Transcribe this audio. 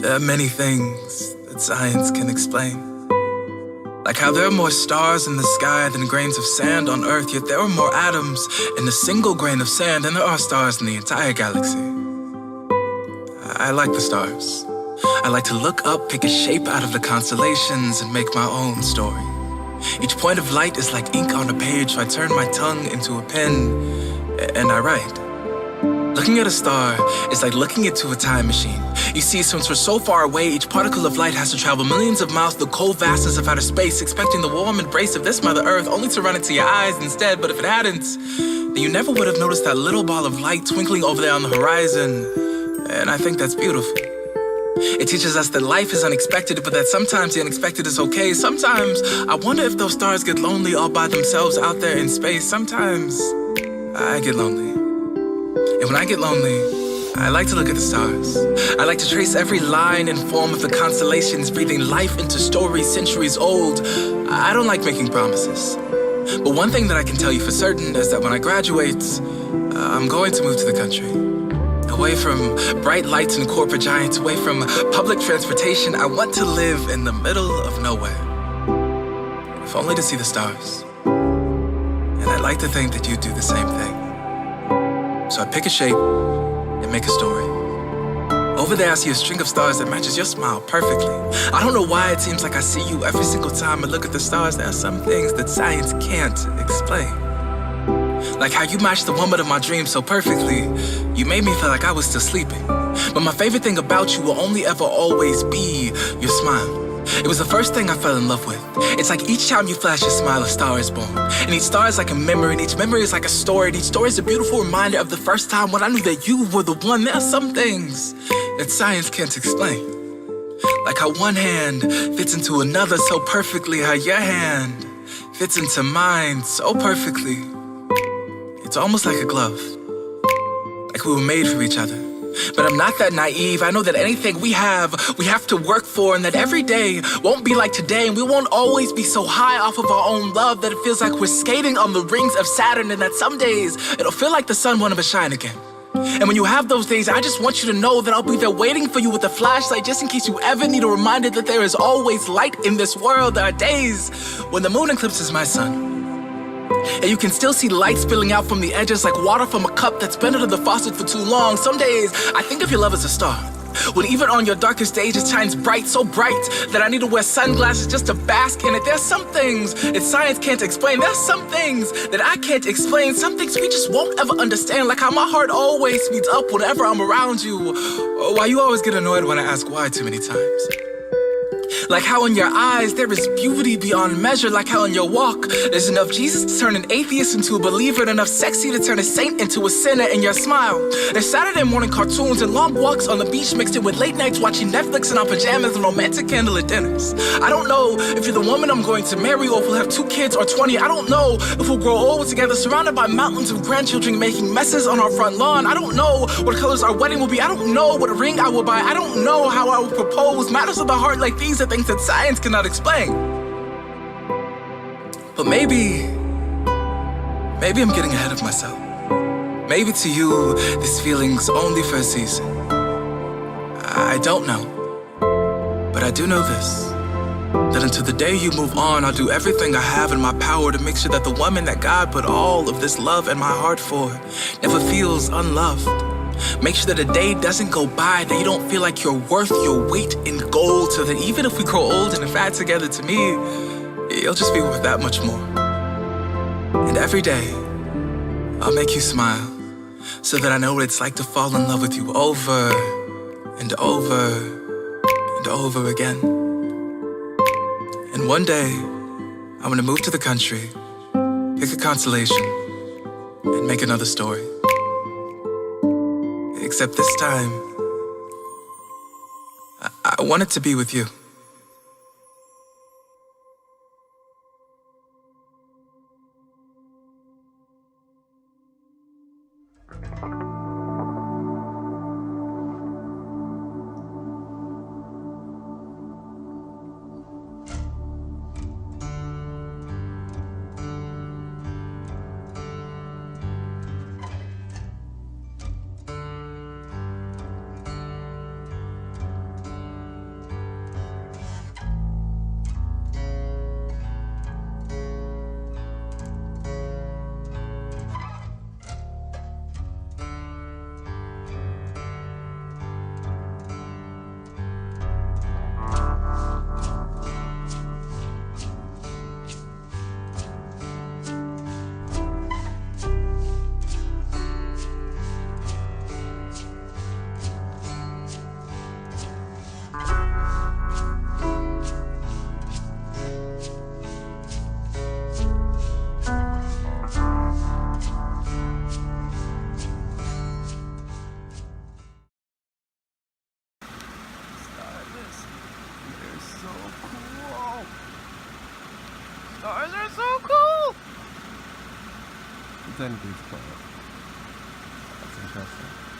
There are many things that science can explain. Like how there are more stars in the sky than grains of sand on Earth, yet there are more atoms in a single grain of sand than there are stars in the entire galaxy. I like the stars. I like to look up, pick a shape out of the constellations, and make my own story. Each point of light is like ink on a page, so I turn my tongue into a pen, and I write. Looking at a star is like looking into a time machine. You see, since we're so far away, each particle of light has to travel millions of miles through the cold vastness of outer space, expecting the warm embrace of this Mother Earth, only to run into your eyes instead. But if it hadn't, then you never would have noticed that little ball of light twinkling over there on the horizon. And I think that's beautiful. It teaches us that life is unexpected, but that sometimes the unexpected is okay. Sometimes I wonder if those stars get lonely all by themselves out there in space. Sometimes I get lonely. And when I get lonely, I like to look at the stars. I like to trace every line and form of the constellations, breathing life into stories centuries old. I don't like making promises. But one thing that I can tell you for certain is that when I graduate, I'm going to move to the country. Away from bright lights and corporate giants, away from public transportation. I want to live in the middle of nowhere, if only to see the stars. And I'd like to think that you do the same thing. So I pick a shape and make a story. Over there I see a string of stars that matches your smile perfectly. I don't know why it seems like I see you every single time I look at the stars. There are some things that science can't explain. Like how you matched the woman of my dreams so perfectly, you made me feel like I was still sleeping. But my favorite thing about you will only ever always be your smile. It was the first thing I fell in love with. It's like each time you flash your smile, a star is born. And each star is like a memory, and each memory is like a story. And each story is a beautiful reminder of the first time when I knew that you were the one. There are some things that science can't explain. Like how one hand fits into another so perfectly, how your hand fits into mine so perfectly. It's almost like a glove, like we were made for each other. But I'm not that naive. I know that anything we have to work for, and that every day won't be like today, and we won't always be so high off of our own love that it feels like we're skating on the rings of Saturn, and that some days it'll feel like the sun won't ever shine again. And when you have those days, I just want you to know that I'll be there waiting for you with a flashlight, just in case you ever need a reminder that there is always light in this world. There are days when the moon eclipses my sun, and you can still see light spilling out from the edges like water from a cup that's been under the faucet for too long. Some days, I think of your love as a star, when even on your darkest days it shines bright, so bright that I need to wear sunglasses just to bask in it. There's some things that science can't explain. There's some things that I can't explain. Some things we just won't ever understand, like how my heart always speeds up whenever I'm around you, or why you always get annoyed when I ask why too many times. Like how in your eyes there is beauty beyond measure. Like how in your walk there's enough Jesus to turn an atheist into a believer, and enough sexy to turn a saint into a sinner. In your smile there's Saturday morning cartoons and long walks on the beach, mixed in with late nights watching Netflix in our pajamas and romantic candlelit dinners. I don't know if you're the woman I'm going to marry, or if we'll have 2 kids or 20. I don't know if we'll grow old together, surrounded by mountains of grandchildren making messes on our front lawn. I don't know what colors our wedding will be. I don't know what ring I will buy. I don't know how I will propose. Matters of the heart like these are things that science cannot explain. But maybe I'm getting ahead of myself. Maybe to you, this feeling's only for a season. I don't know. But I do know this, that until the day you move on, I'll do everything I have in my power to make sure that the woman that God put all of this love in my heart for never feels unloved. Make sure that a day doesn't go by that you don't feel like you're worth your weight in gold, so that even if we grow old and fat together, to me, you'll just be worth that much more. And every day, I'll make you smile, so that I know what it's like to fall in love with you over and over and over again. And one day, I'm gonna move to the country, pick a constellation, and make another story. Except this time, I want it to be with you. stars are so cool! Then it gets quiet. That's interesting.